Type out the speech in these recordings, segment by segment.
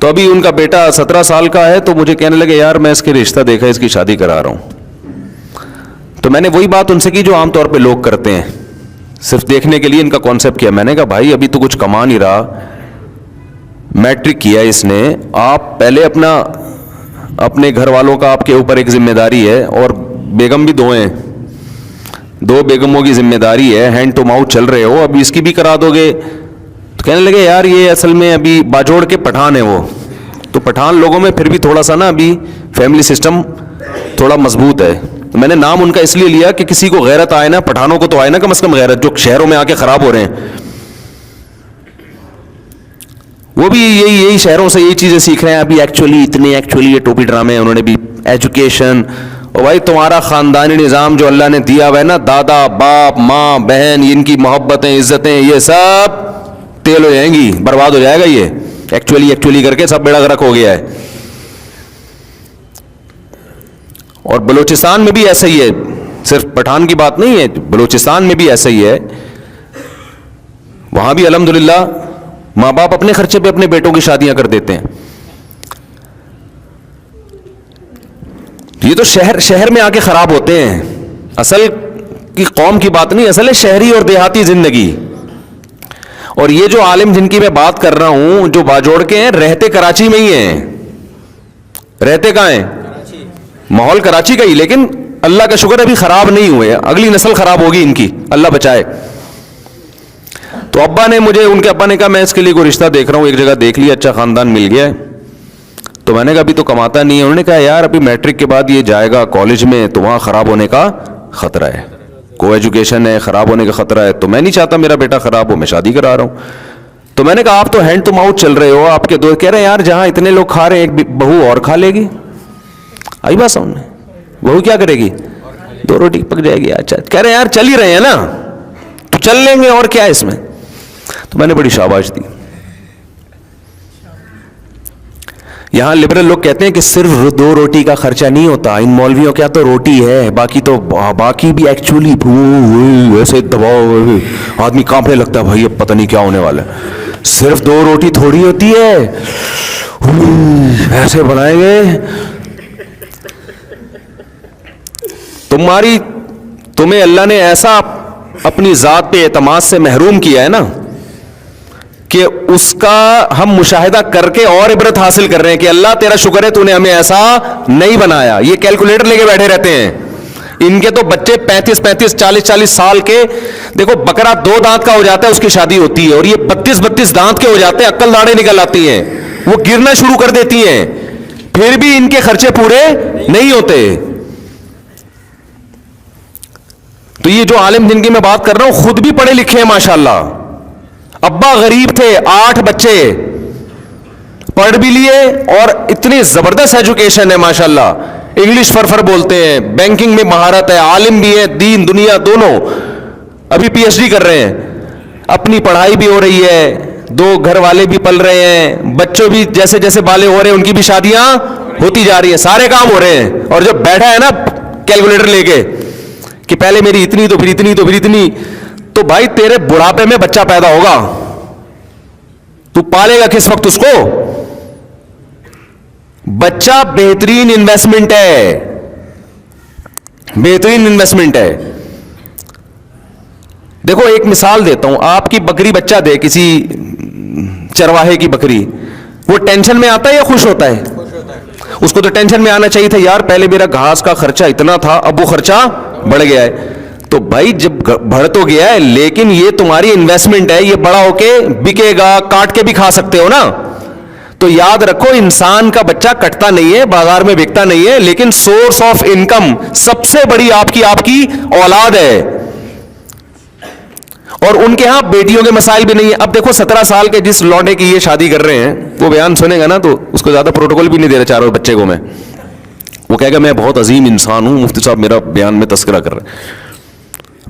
तो अभी उनका बेटा 17 साल का है, तो मुझे कहने लगे यार मैं इसके रिश्ता देखा, इसकी शादी करा रहा हूं। तो मैंने वही बात उनसे की जो आमतौर पे लोग करते हैं, सिर्फ देखने के लिए इनका कॉन्सेप्ट किया। मैंने कहा भाई अभी तो कुछ कमा नहीं रहा, मैट्रिक किया इसने, आप पहले अपने घर वालों का आपके ऊपर एक जिम्मेदारी है, और बेगम भी 2 हैं, 2 बेगमों की जिम्मेदारी है, हैंड टू माउथ चल रहे हो, अभी इसकी भी करा दोगे। तो कहने लगे यार ये असल में अभी बाजोड़ के पठान है वो, तो पठान लोगों में फिर भी थोड़ा सा ना अभी फैमिली सिस्टम थोड़ा मजबूत है। तो मैंने नाम उनका इसलिए लिया कि किसी को गैरत आए ना, पठानों को तो आए ना कम से कम गैरत, जो शहरों में आके खराब हो रहे हैं। वो भी यही शहरों से यही चीजें सीख रहे हैं अभी। एक्चुअली ये टोपी ड्रामे हैं, उन्होंने भी एजुकेशन। और भाई तुम्हारा खानदानी निज़ाम जो अल्लाह ने दिया हुआ है ना, दादा बाप माँ बहन, इनकी मोहब्बतें इज्जतें ये सब तेल हो जाएंगी, बर्बाद हो जाएगा ये एक्चुअली करके सब बेड़ा गर्क हो गया है। और बलूचिस्तान में भी ऐसा ही है, सिर्फ पठान की बात नहीं है, बलूचिस्तान में भी ऐसा ही है। वहां भी अल्हम्दुलिल्लाह माँ बाप अपने खर्चे पे अपने बेटों की शादियां कर देते हैं। ये तो शहर में आके खराब होते हैं, असल की कौम की बात नहीं, असल है शहरी और देहाती जिंदगी। और ये जो आलिम जिनकी मैं बात कर रहा हूं, जो बाजोड़ के हैं, रहते कराची में ही हैं। रहते कहां हैं? माहौल कराची का ही, लेकिन अल्लाह का शुक्र अभी खराब नहीं हुए, अगली नस्ल खराब होगी इनकी, अल्लाह बचाए। तो अब्बा ने मुझे, उनके अब्बा ने कहा मैं इसके लिए कोई रिश्ता देख रहा हूं, एक जगह देख लिया, अच्छा खानदान मिल गया है। तो मैंने कहा अभी तो कमाता नहीं है। उन्होंने कहा यार अभी मैट्रिक के बाद ये जाएगा कॉलेज में, तो वहां खराब होने का खतरा है, को एजुकेशन है, खराब होने का खतरा है, तो मैं नहीं चाहता मेरा बेटा खराब हो, मैं शादी करा रहा हूं। तो मैंने कहा आप तो हैंड टू माउथ चल रहे हो, आपके दोस्त कह रहे हैं यार जहां इतने लोग खा रहे हैं एक बहू और खा लेगी। आई बात सामने, बहू क्या करेगी? 2 रोटी पक जाएगी। अच्छा कह रहे हैं यार चल ही रहे हैं ना, तो चल लेंगे और क्या है इसमें। तो मैंने बड़ी शाबाश दी। यहां लिबरल लोग कहते हैं कि सिर्फ 2 रोटी का खर्चा नहीं होता, इन मौलवियों क्या तो रोटी है, बाकी भी एक्चुअली ऐसे दबाव आदमी कांपने लगता है, भाई अब पता नहीं क्या होने वाला है। सिर्फ 2 रोटी थोड़ी होती है, ऐसे बनाएंगे। तुम्हें अल्लाह ने ऐसा अपनी जात पे एतमाद से महरूम किया है ना कि उसका हम मुशाहिदा करके और इबरत हासिल कर रहे हैं कि अल्लाह तेरा शुक्र है तूने हमें ऐसा नहीं बनाया। ये कैलकुलेटर लेके बैठे रहते हैं, इनके तो बच्चे 35-35 40-40 साल के, देखो बकरा 2 दांत का हो जाता है उसकी शादी होती है, और ये 32-32 दांत के हो जाते हैं, अक्ल दाढ़े निकल आती हैं, वो गिरना शुरू कर देती हैं, फिर भी इनके खर्चे पूरे नहीं होते। तो ये जो आलिम जिनकी मैं बात कर रहा हूं खुद भी पढ़े लिखे हैं माशाल्लाह, अब्बा गरीब थे, 8 बच्चे, पढ़ भी लिए और इतनी जबरदस्त एजुकेशन है माशाल्लाह, इंग्लिश फर बोलते हैं, बैंकिंग में महारत है, आलिम भी है, दीन दुनिया दोनों, अभी पीएचडी कर रहे हैं, अपनी पढ़ाई भी हो रही है, 2 घर वाले भी पल रहे हैं, बच्चों भी जैसे जैसे बाले हो रहे हैं उनकी भी शादियां होती जा रही है, सारे काम हो रहे हैं। और जब बैठा है ना कैलकुलेटर लेके कि पहले मेरी इतनी तो फिर इतनी तो फिर इतनी, तो भाई तेरे बुढ़ापे में बच्चा पैदा होगा, तू पालेगा किस वक्त उसको? बच्चा बेहतरीन इन्वेस्टमेंट है, बेहतरीन इन्वेस्टमेंट है। देखो एक मिसाल देता हूं, आपकी बकरी बच्चा दे, किसी चरवाहे की बकरी, वो टेंशन में आता है या खुश होता है? उसको तो टेंशन में आना चाहिए था, यार पहले मेरा घास का खर्चा इतना था, अब वो खर्चा बढ़ गया है। तो भाई जब बढ़ तो गया है, लेकिन ये तुम्हारी इन्वेस्टमेंट है, ये बड़ा होके बिकेगा, काट के भी खा सकते हो ना। तो याद रखो इंसान का बच्चा कटता नहीं है, बाजार में बिकता नहीं है, लेकिन सोर्स ऑफ इनकम सबसे बड़ी आपकी औलाद है। और उनके यहां बेटियों के मसाइल भी नहीं है। अब देखो 17 साल के जिस लौंडे की ये शादी कर रहे हैं, वो बयान सुनेगा ना तो उसको ज्यादा प्रोटोकॉल भी नहीं दे रहा चारों बच्चे को मैं, वो कहेगा मैं बहुत अजीम इंसान हूं, मुफ्ती साहब मेरा बयान में तस्करा कर रहे हैं।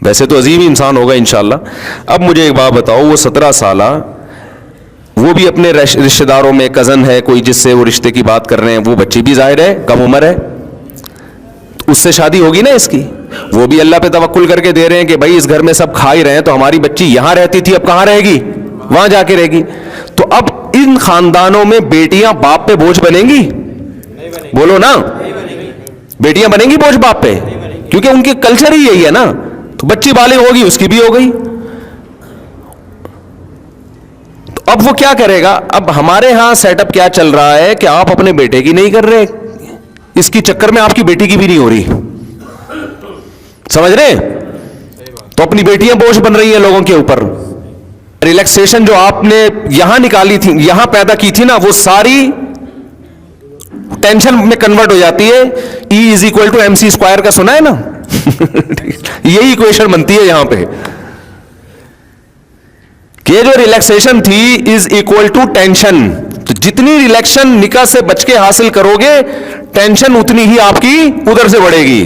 वैसे तो अजीम ही इंसान होगा इंशाल्लाह। अब मुझे एक बात बताओ, वो 17 साल, वो भी अपने रिश्तेदारों में कजन है कोई जिससे वो रिश्ते की बात कर रहे हैं, वो बच्ची भी जाहिर है कम उम्र है, उससे शादी होगी ना इसकी। वो भी अल्लाह पे तवक्कुल करके दे रहे हैं कि भाई इस घर में सब खा ही रहे हैं, तो हमारी बच्ची यहां रहती थी, अब कहां रहेगी? वहां जाके रहेगी। तो अब इन खानदानों में बेटियां बाप पे बोझ बनेंगी? बोलो ना, बेटियां बनेंगी बोझ बाप पे? क्योंकि उनके कल्चर ही यही है ना। तो बच्ची बालिग होगी, उसकी भी हो गई, तो अब वो क्या करेगा? अब हमारे यहां सेटअप क्या चल रहा है कि आप अपने बेटे की नहीं कर रहे, इसकी चक्कर में आपकी बेटी की भी नहीं हो रही, समझ रहे? तो अपनी बेटियां बोझ बन रही हैं लोगों के ऊपर। रिलैक्सेशन जो आपने यहां निकाली थी, यहां पैदा की थी ना, वो सारी टेंशन में कन्वर्ट हो जाती है। E is equal to MC square का सुना है ना? यही इक्वेशन बनती है यहां पे कि जो रिलैक्सेशन थी इज इक्वल टू टेंशन। तो जितनी रिलैक्सेशन निकाह से बच के हासिल करोगे, टेंशन उतनी ही आपकी उधर से बढ़ेगी।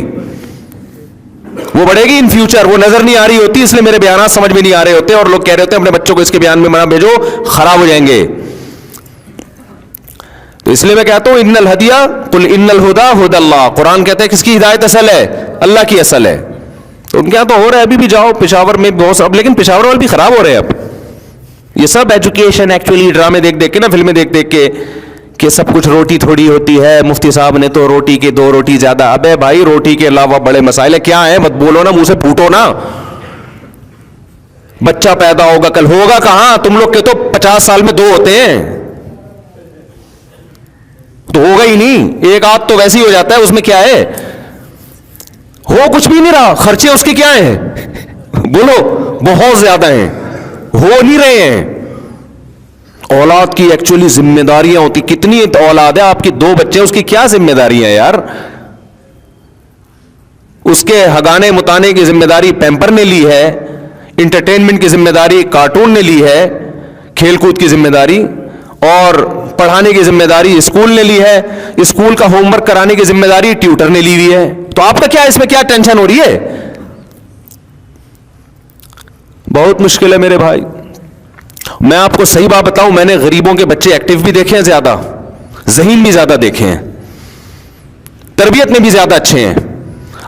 वो बढ़ेगी इन फ्यूचर, वो नजर नहीं आ रही होती, इसलिए मेरे बयान समझ में नहीं आ रहे होते और लोग कह रहे होते हैं अपने बच्चों को इसके बयान में मना भेजो, खराब हो जाएंगे। तो इसलिए मैं कहता हूं इन्नल हदिया कुल इन्नल हुदा हुदल्लाह। कुरान कहता है किसकी हिदायत असल है? अल्लाह की असल है। तो उनके यहां तो हो रहा है, अभी भी जाओ पेशावर में बहुत, अब लेकिन पेशावर वाले भी खराब हो रहे हैं अब। ये सब एजुकेशन एक्चुअली ड्रामे देख देख के ना, फिल्में देख देख के, कि सब कुछ रोटी थोड़ी होती है, मुफ्ती साहब ने तो रोटी के 2 रोटी ज्यादा। अबे भाई, रोटी के अलावा बड़े मसाइल क्या है? मत बोलो ना, मुंह से फूटो ना। बच्चा पैदा होगा कल, होगा कहां? तुम लोग के तो 50 साल में 2 होते हैं, तो होगा ही नहीं। एक आध तो वैसे ही हो जाता है, उसमें क्या है? हो कुछ भी नहीं रहा, खर्चे उसके क्या हैं? बोलो, बहुत ज्यादा हैं, हो नहीं रहे हैं। औलाद की एक्चुअली जिम्मेदारियां होती, कितनी औलाद है आपकी? 2 बच्चे, उसकी क्या जिम्मेदारियां है यार? उसके हगाने मुताने की जिम्मेदारी पैम्पर ने ली है, इंटरटेनमेंट की जिम्मेदारी कार्टून ने ली है, खेलकूद की जिम्मेदारी, और पढ़ाने की जिम्मेदारी स्कूल ने ली है, स्कूल का होमवर्क कराने की जिम्मेदारी ट्यूटर ने ली हुई है। तो आपका क्या इसमें क्या टेंशन हो रही है? बहुत मुश्किल है मेरे भाई। मैं आपको सही बात बताऊं, मैंने गरीबों के बच्चे एक्टिव भी देखे हैं, ज्यादा ज़हीन भी ज्यादा देखे हैं, तरबियत में भी ज्यादा अच्छे हैं।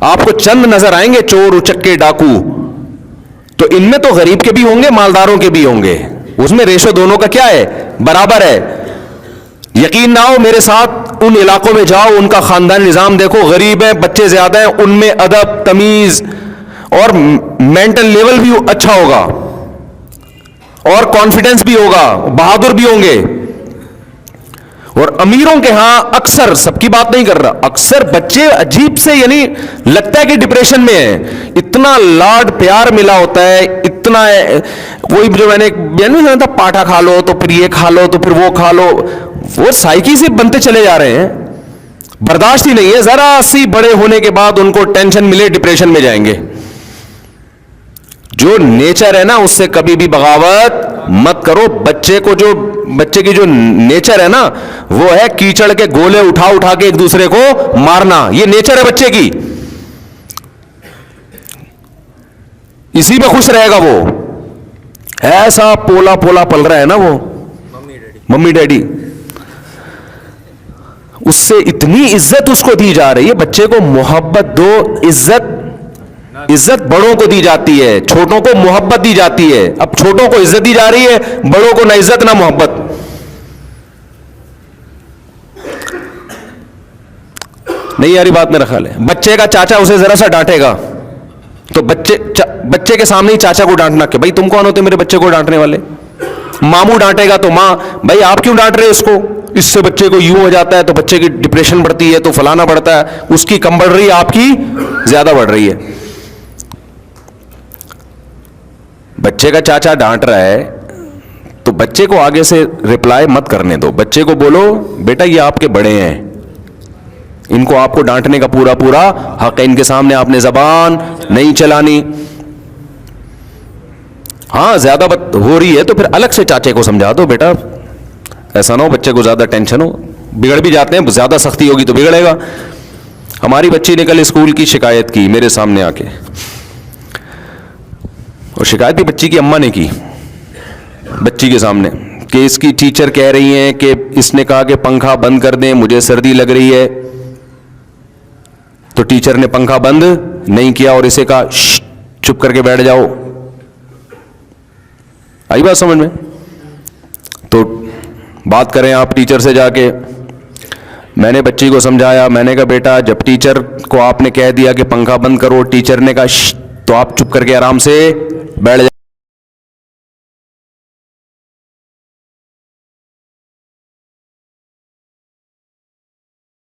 आपको चंद नजर आएंगे चोर उचक्के डाकू, तो इनमें तो गरीब के भी होंगे, मालदारों के भी होंगे, उसमें रेशो दोनों का क्या है? बराबर है। यकीन ना हो, मेरे साथ उन इलाकों में जाओ, उनका खानदान निजाम देखो, गरीब है, बच्चे ज्यादा हैं, उनमें अदब तमीज और मेंटल लेवल भी अच्छा होगा और कॉन्फिडेंस भी होगा, बहादुर भी होंगे। और अमीरों के यहां अक्सर, सबकी बात नहीं कर रहा, अक्सर बच्चे अजीब से, यानी लगता है कि डिप्रेशन में है। इतना लाड प्यार मिला होता है, इतना वही जो मैंने नहीं सुना था, पाठा खा लो तो फिर ये खा लो तो फिर वो खा लो, वो साइकी से बनते चले जा रहे हैं। बर्दाश्त ही नहीं है, जरा सी बड़े होने के बाद उनको टेंशन मिले, डिप्रेशन में जाएंगे। जो नेचर है ना, उससे कभी भी बगावत मत करो। बच्चे की जो नेचर है ना, वो है कीचड़ के गोले उठा उठा के एक दूसरे को मारना। ये नेचर है बच्चे की, इसी में खुश रहेगा वो। ऐसा पोला पोला पल रहा है ना वो, मम्मी डैडी, उससे इतनी इज्जत उसको दी जा रही है। बच्चे को मोहब्बत दो, इज्जत बड़ों को दी जाती है, छोटों को मोहब्बत दी जाती है। अब छोटों को इज्जत दी जा रही है, बड़ों को ना इज्जत ना मोहब्बत। नहीं यारी बात मेरा ख्याल है। बच्चे का चाचा उसे जरा सा डांटेगा तो बच्चे के सामने ही चाचा को डांटना कि भाई तुम कौन होते मेरे बच्चे को डांटने वाले। मामू डांटेगा तो मां, भाई आप क्यों डांट रहे हो इसको, इससे बच्चे को यूं हो जाता है, तो बच्चे की डिप्रेशन बढ़ती है, तो फलाना बढ़ता है, उसकी कम बढ़ रही है, आपकी ज्यादा बढ़ रही है। बच्चे का चाचा डांट रहा है तो बच्चे को आगे से रिप्लाई मत करने दो। बच्चे को बोलो बेटा ये आपके बड़े हैं, इनको आपको डांटने का पूरा पूरा हक है, इनके सामने आपने जबान नहीं चलानी। हाँ ज्यादा हो रही है तो फिर अलग से चाचे को समझा दो, बेटा ऐसा ना हो बच्चे को ज्यादा टेंशन हो, बिगड़ भी जाते हैं, ज्यादा सख्ती होगी तो बिगड़ेगा। हमारी बच्ची ने कल स्कूल की शिकायत की मेरे सामने आके, और शिकायत भी बच्ची की अम्मा ने की बच्ची के सामने, कि इसकी टीचर कह रही हैं कि इसने कहा कि पंखा बंद कर दें, मुझे सर्दी लग रही है, तो टीचर ने पंखा बंद नहीं किया और इसे कहा चुप करके बैठ जाओ। आई बात समझ में? तो बात करें आप टीचर से जाके। मैंने बच्ची को समझाया, मैंने कहा बेटा जब टीचर को आपने कह दिया कि पंखा बंद करो, टीचर ने कहा "श्श", तो आप चुप करके आराम से बैठ जाए।